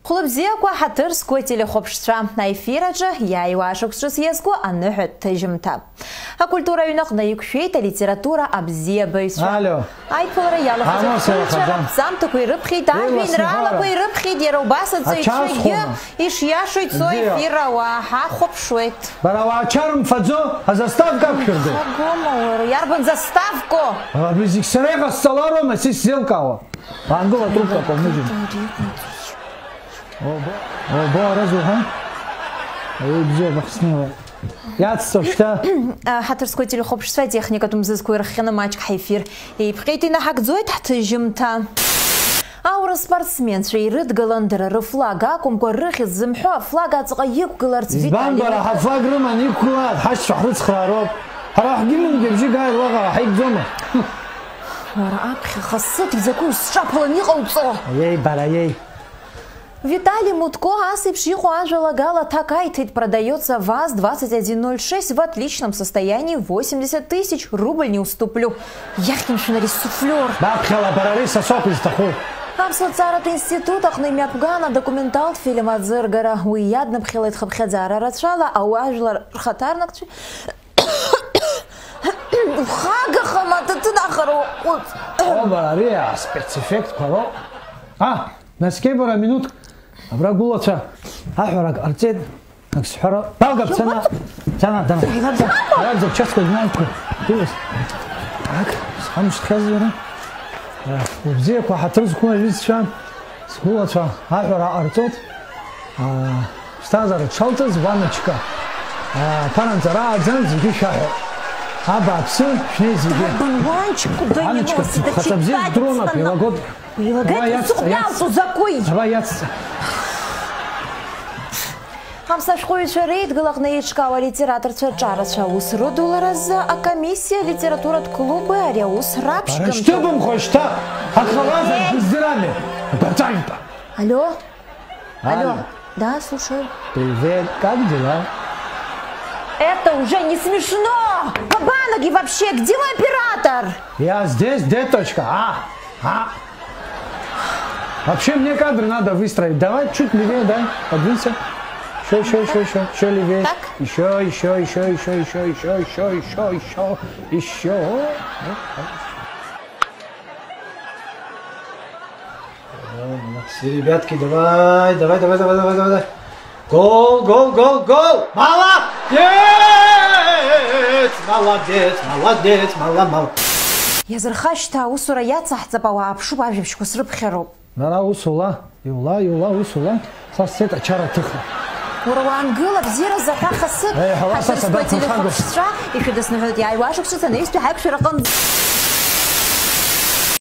Хлопзекwa Хатырского телехопшца на эфирадже я и вашу кшесьеску аннехет тежимта. А культура юнок на юкшейта литература обзебайша. Алло. Ай пора яла хаза. Сам такой рыбхи да минрала такой рыбхи дерубаса цейче иш яшуй цой эфирава ха хопшует. Барава чарм фадзо а заставка кирде. Гомор ярбан заставку. А бизик серега саларо маси селкао. Англа трубка помножим. О, разу, ха? Ой, где бахснила. Я отстошта. Хатырское телехопшество техника тумзыскую рахена матч хайфир. И прийти на хакзой татыжимта. Аура спортсмен шейрит галандера флага кумко рыхи зымхо флага цгаек галарцвит. Збанбара хафлагры маникула хаш шахрыц храроб. Харах гимн гебжи гай лага хайк зома. Вара апхи хассет закуй шапла никауцо. Ей бара ей. Виталий Мутко асыпши хуажала гала такайтит продается ВАЗ-2106 в отличном состоянии 80 тысяч, рубль не уступлю. Яхтим шинарис суфлер. Бабхала барариса сопистаху. А в соцарат институтах на Мяпгана документал фильм от Зергара уядно бхилает хабхедзара радшала, а уажла хатарнакчи. Хага хамата тынахару. О, барария, спецэффект паро. А, на скейбора минут. Абрагулача, ахурак арцет, аксхара, балгап цена, цена дана. Я за час знаемку. Дивись. Так, сам шхазера. Убзеква Хатырского висчан. Сгулача, ахура арцот. Стазара чалтаз ваночка. Паранзара адзан зигишахо. Абаксы, шнезиги. Банчику да не носит. Хатабзи дрона прилагод. Прилагает сухнялцу закой. Давай яться. Хамсашхуюча рейд галахнаичкава литератор чарача ус родулараза, а комиссия литература клубы ариус рабшкам. Что бы хочешь-то? Ахвалаза с дырами. Батанька. Алло? Алло? Да, слушаю. Привет, как дела? Это уже не смешно! Кабаноги вообще, где мой оператор? Я здесь, деточка. Вообще мне кадр надо выстроить. Давай чуть левее, дай, подвинься. Еще левее. Так? Еще. Молодцы, ребятки, давай. Гол! Молодец! Я зархашта усура яца хцапава апшу бабжичку срыбхеру. Нара усула, юла усула. Сасета чара тыха. Урлан гылап зира запаха сып. Хатырское телехопшество и кидас навет я и вашу кшица не испи хайп ширакан.